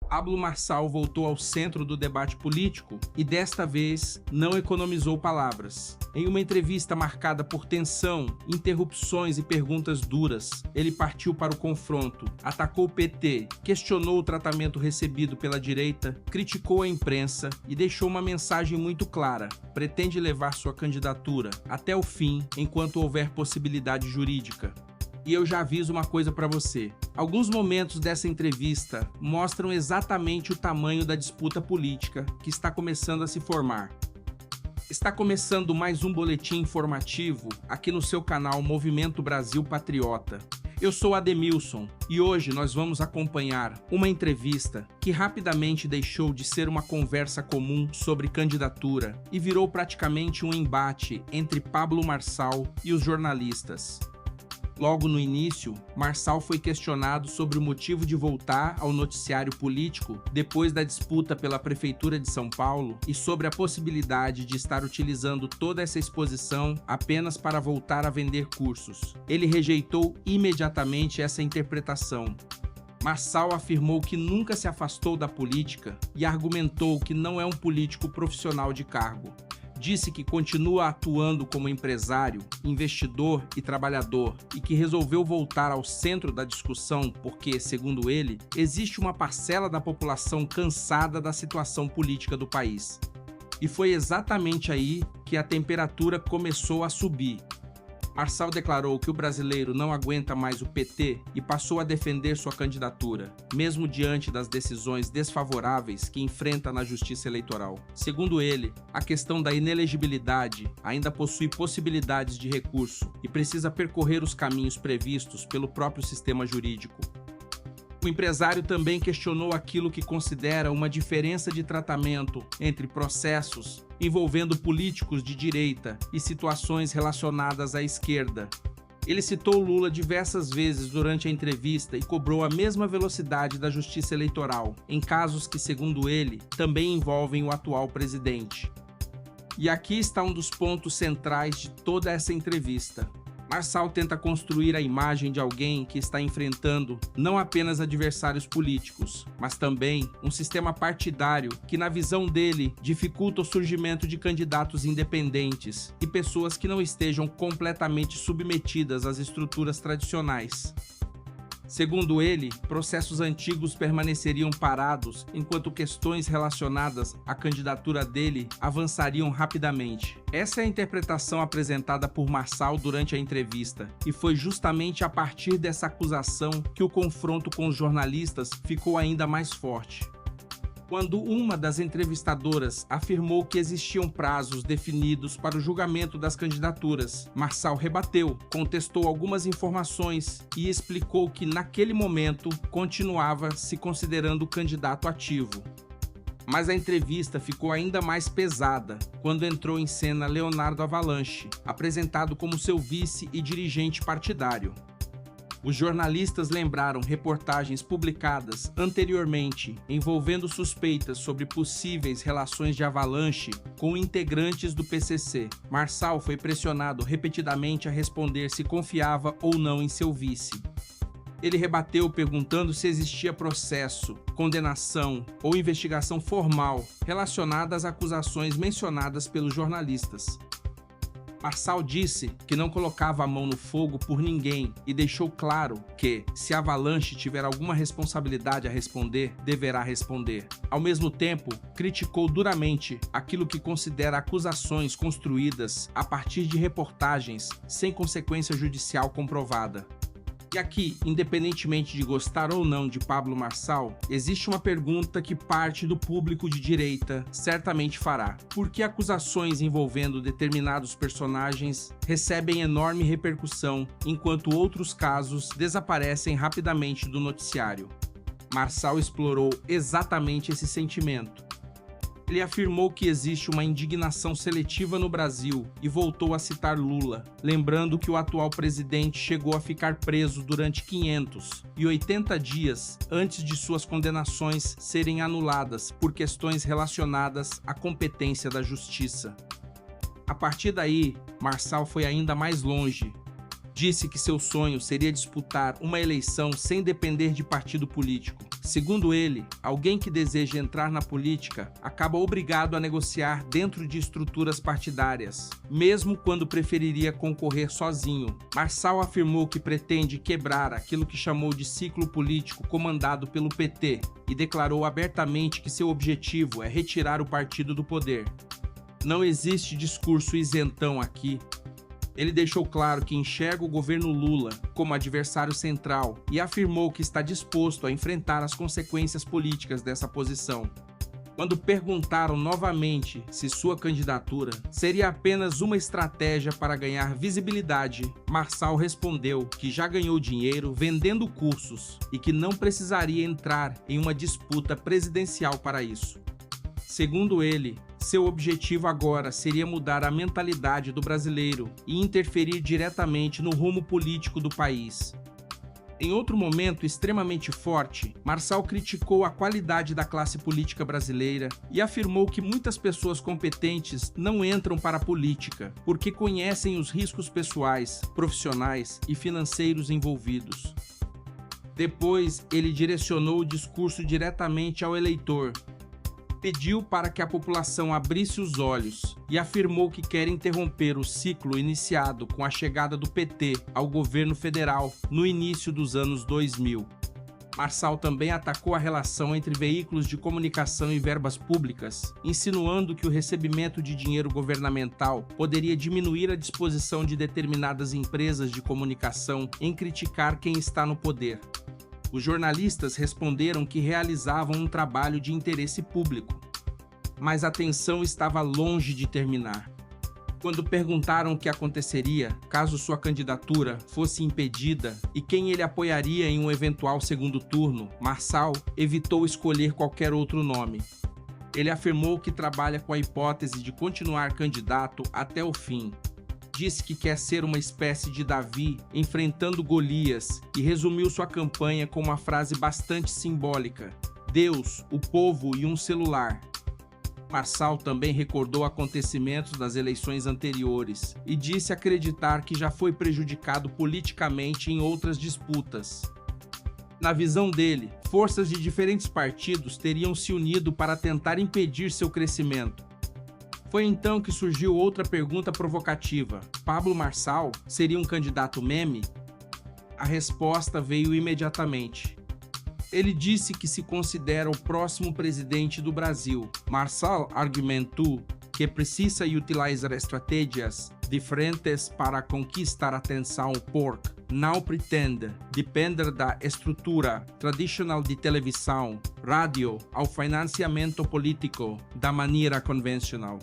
Pablo Marçal voltou ao centro do debate político e desta vez não economizou palavras. Em uma entrevista marcada por tensão, interrupções e perguntas duras, ele partiu para o confronto, atacou o PT, questionou o tratamento recebido pela direita, criticou a imprensa e deixou uma mensagem muito clara: pretende levar sua candidatura até o fim enquanto houver possibilidade jurídica. E eu já aviso uma coisa para você. Alguns momentos dessa entrevista mostram exatamente o tamanho da disputa política que está começando a se formar. Está começando mais um boletim informativo aqui no seu canal Movimento Brasil Patriota. Eu sou Ademilson e hoje nós vamos acompanhar uma entrevista que rapidamente deixou de ser uma conversa comum sobre candidatura e virou praticamente um embate entre Pablo Marçal e os jornalistas. Logo no início, Marçal foi questionado sobre o motivo de voltar ao noticiário político depois da disputa pela Prefeitura de São Paulo e sobre a possibilidade de estar utilizando toda essa exposição apenas para voltar a vender cursos. Ele rejeitou imediatamente essa interpretação. Marçal afirmou que nunca se afastou da política e argumentou que não é um político profissional de cargo. Disse que continua atuando como empresário, investidor e trabalhador e que resolveu voltar ao centro da discussão porque, segundo ele, existe uma parcela da população cansada da situação política do país. E foi exatamente aí que a temperatura começou a subir. Marçal declarou que o brasileiro não aguenta mais o PT e passou a defender sua candidatura, mesmo diante das decisões desfavoráveis que enfrenta na Justiça Eleitoral. Segundo ele, a questão da inelegibilidade ainda possui possibilidades de recurso e precisa percorrer os caminhos previstos pelo próprio sistema jurídico. O empresário também questionou aquilo que considera uma diferença de tratamento entre processos envolvendo políticos de direita e situações relacionadas à esquerda. Ele citou Lula diversas vezes durante a entrevista e cobrou a mesma velocidade da Justiça Eleitoral, em casos que, segundo ele, também envolvem o atual presidente. E aqui está um dos pontos centrais de toda essa entrevista. Marçal tenta construir a imagem de alguém que está enfrentando não apenas adversários políticos, mas também um sistema partidário que, na visão dele, dificulta o surgimento de candidatos independentes e pessoas que não estejam completamente submetidas às estruturas tradicionais. Segundo ele, processos antigos permaneceriam parados enquanto questões relacionadas à candidatura dele avançariam rapidamente. Essa é a interpretação apresentada por Marçal durante a entrevista, e foi justamente a partir dessa acusação que o confronto com os jornalistas ficou ainda mais forte. Quando uma das entrevistadoras afirmou que existiam prazos definidos para o julgamento das candidaturas, Marçal rebateu, contestou algumas informações e explicou que naquele momento continuava se considerando candidato ativo. Mas a entrevista ficou ainda mais pesada quando entrou em cena Leonardo Avalanche, apresentado como seu vice e dirigente partidário. Os jornalistas lembraram reportagens publicadas anteriormente envolvendo suspeitas sobre possíveis relações de Avalanche com integrantes do PCC. Marçal foi pressionado repetidamente a responder se confiava ou não em seu vice. Ele rebateu perguntando se existia processo, condenação ou investigação formal relacionada às acusações mencionadas pelos jornalistas. Marçal disse que não colocava a mão no fogo por ninguém e deixou claro que, se a Avalanche tiver alguma responsabilidade a responder, deverá responder. Ao mesmo tempo, criticou duramente aquilo que considera acusações construídas a partir de reportagens sem consequência judicial comprovada. E aqui, independentemente de gostar ou não de Pablo Marçal, existe uma pergunta que parte do público de direita certamente fará. Por que acusações envolvendo determinados personagens recebem enorme repercussão, enquanto outros casos desaparecem rapidamente do noticiário? Marçal explorou exatamente esse sentimento. Ele afirmou que existe uma indignação seletiva no Brasil e voltou a citar Lula, lembrando que o atual presidente chegou a ficar preso durante 580 dias antes de suas condenações serem anuladas por questões relacionadas à competência da justiça. A partir daí, Marçal foi ainda mais longe. Disse que seu sonho seria disputar uma eleição sem depender de partido político, Segundo ele, alguém que deseja entrar na política acaba obrigado a negociar dentro de estruturas partidárias, mesmo quando preferiria concorrer sozinho. Marçal afirmou que pretende quebrar aquilo que chamou de ciclo político comandado pelo PT e declarou abertamente que seu objetivo é retirar o partido do poder. Não existe discurso isentão aqui. Ele deixou claro que enxerga o governo Lula como adversário central e afirmou que está disposto a enfrentar as consequências políticas dessa posição. Quando perguntaram novamente se sua candidatura seria apenas uma estratégia para ganhar visibilidade, Marçal respondeu que já ganhou dinheiro vendendo cursos e que não precisaria entrar em uma disputa presidencial para isso. Segundo ele, seu objetivo agora seria mudar a mentalidade do brasileiro e interferir diretamente no rumo político do país. Em outro momento extremamente forte, Marçal criticou a qualidade da classe política brasileira e afirmou que muitas pessoas competentes não entram para a política porque conhecem os riscos pessoais, profissionais e financeiros envolvidos. Depois, ele direcionou o discurso diretamente ao eleitor. Pediu para que a população abrisse os olhos e afirmou que quer interromper o ciclo iniciado com a chegada do PT ao governo federal no início dos anos 2000. Marçal também atacou a relação entre veículos de comunicação e verbas públicas, insinuando que o recebimento de dinheiro governamental poderia diminuir a disposição de determinadas empresas de comunicação em criticar quem está no poder. Os jornalistas responderam que realizavam um trabalho de interesse público, mas a tensão estava longe de terminar. Quando perguntaram o que aconteceria caso sua candidatura fosse impedida e quem ele apoiaria em um eventual segundo turno, Marçal evitou escolher qualquer outro nome. Ele afirmou que trabalha com a hipótese de continuar candidato até o fim. Disse que quer ser uma espécie de Davi enfrentando Golias e resumiu sua campanha com uma frase bastante simbólica: Deus, o povo e um celular. Marçal também recordou acontecimentos das eleições anteriores e disse acreditar que já foi prejudicado politicamente em outras disputas. Na visão dele, forças de diferentes partidos teriam se unido para tentar impedir seu crescimento. Foi então que surgiu outra pergunta provocativa: Pablo Marçal seria um candidato meme? A resposta veio imediatamente. Ele disse que se considera o próximo presidente do Brasil. Marçal argumentou que precisa utilizar estratégias diferentes para conquistar a atenção porque não pretende depender da estrutura tradicional de televisão, rádio ou financiamento político da maneira convencional.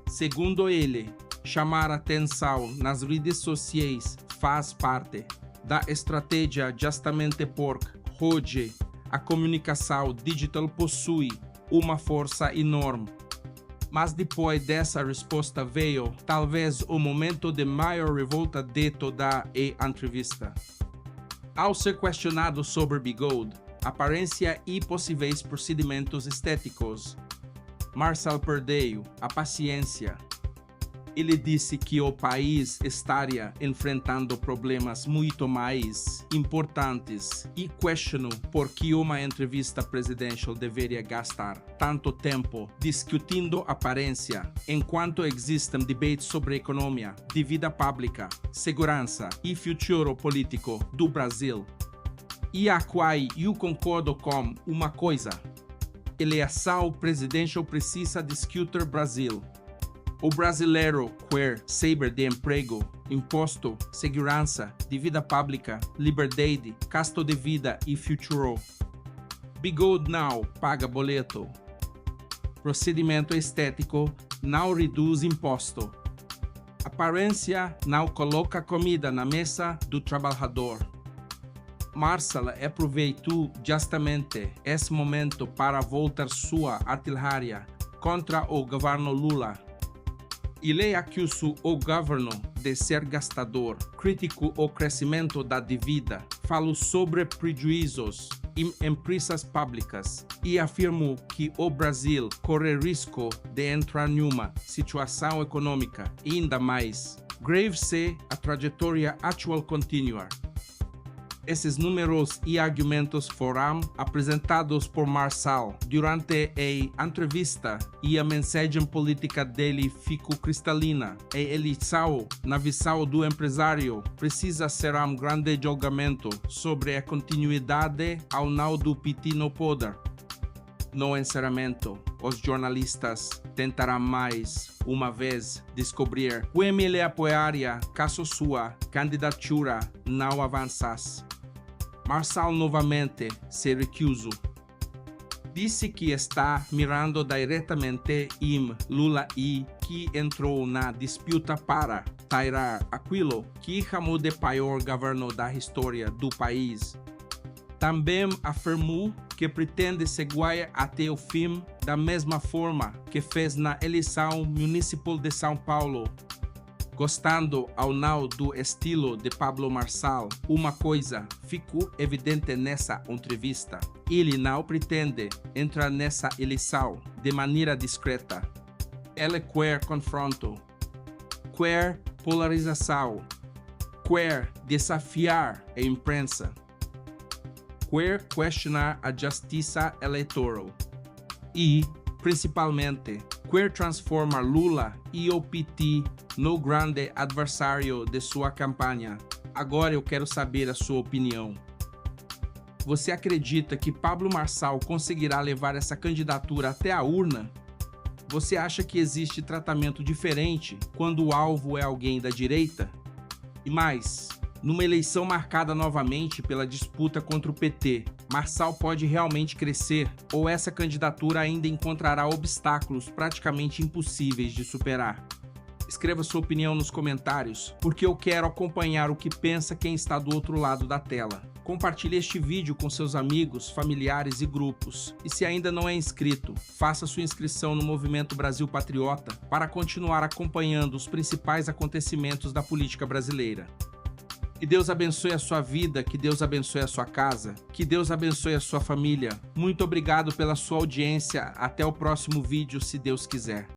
Segundo ele, chamar a atenção nas redes sociais faz parte da estratégia justamente porque hoje a comunicação digital possui uma força enorme. Mas depois dessa resposta veio, talvez, o momento de maior revolta de toda a entrevista. Ao ser questionado sobre bigode, aparência e possíveis procedimentos estéticos, Marçal perdeu a paciência. Ele disse que o país estaria enfrentando problemas muito mais importantes e questionou por que uma entrevista presidencial deveria gastar tanto tempo discutindo aparência, enquanto existem debates sobre economia, dívida pública, segurança e futuro político do Brasil. E a qual eu concordo com uma coisa: eleição presidencial precisa discutir Brasil. O brasileiro quer saber de emprego, imposto, segurança, dívida pública, liberdade, custo de vida e futuro. Bigode não paga boleto. Procedimento estético não reduz imposto. Aparência não coloca comida na mesa do trabalhador. Marçal aproveitou justamente esse momento para voltar sua artilharia contra o governo Lula. Ele acusou o governo de ser gastador, criticou o crescimento da dívida, falou sobre prejuízos em empresas públicas e afirmou que o Brasil corre risco de entrar numa situação econômica ainda mais grave se a trajetória atual continuar. Esses números e argumentos foram apresentados por Marçal durante a entrevista e a mensagem política dele ficou cristalina. A eleição, na visão do empresário, precisa ser um grande julgamento sobre a continuidade ou não do PT no poder. No encerramento, os jornalistas tentarão mais uma vez descobrir como ele apoiaria caso sua candidatura não avançasse. Marçal novamente se recusou. Disse que está mirando diretamente em Lula e que entrou na disputa para tirar aquilo que chamou de pior governo da história do país. Também afirmou que pretende seguir até o fim da mesma forma que fez na eleição municipal de São Paulo. Gostando ou não do estilo de Pablo Marçal, uma coisa ficou evidente nessa entrevista. Ele não pretende entrar nessa eleição de maneira discreta. Ele quer confronto, quer polarização, quer desafiar a imprensa, quer questionar a justiça eleitoral e, principalmente, quer transformar Lula e o PT no grande adversário de sua campanha. Agora eu quero saber a sua opinião. Você acredita que Pablo Marçal conseguirá levar essa candidatura até a urna? Você acha que existe tratamento diferente quando o alvo é alguém da direita? E mais, numa eleição marcada novamente pela disputa contra o PT, Marçal pode realmente crescer ou essa candidatura ainda encontrará obstáculos praticamente impossíveis de superar? Escreva sua opinião nos comentários, porque eu quero acompanhar o que pensa quem está do outro lado da tela. Compartilhe este vídeo com seus amigos, familiares e grupos. E se ainda não é inscrito, faça sua inscrição no Movimento Brasil Patriota para continuar acompanhando os principais acontecimentos da política brasileira. Que Deus abençoe a sua vida, que Deus abençoe a sua casa, que Deus abençoe a sua família. Muito obrigado pela sua audiência. Até o próximo vídeo, se Deus quiser.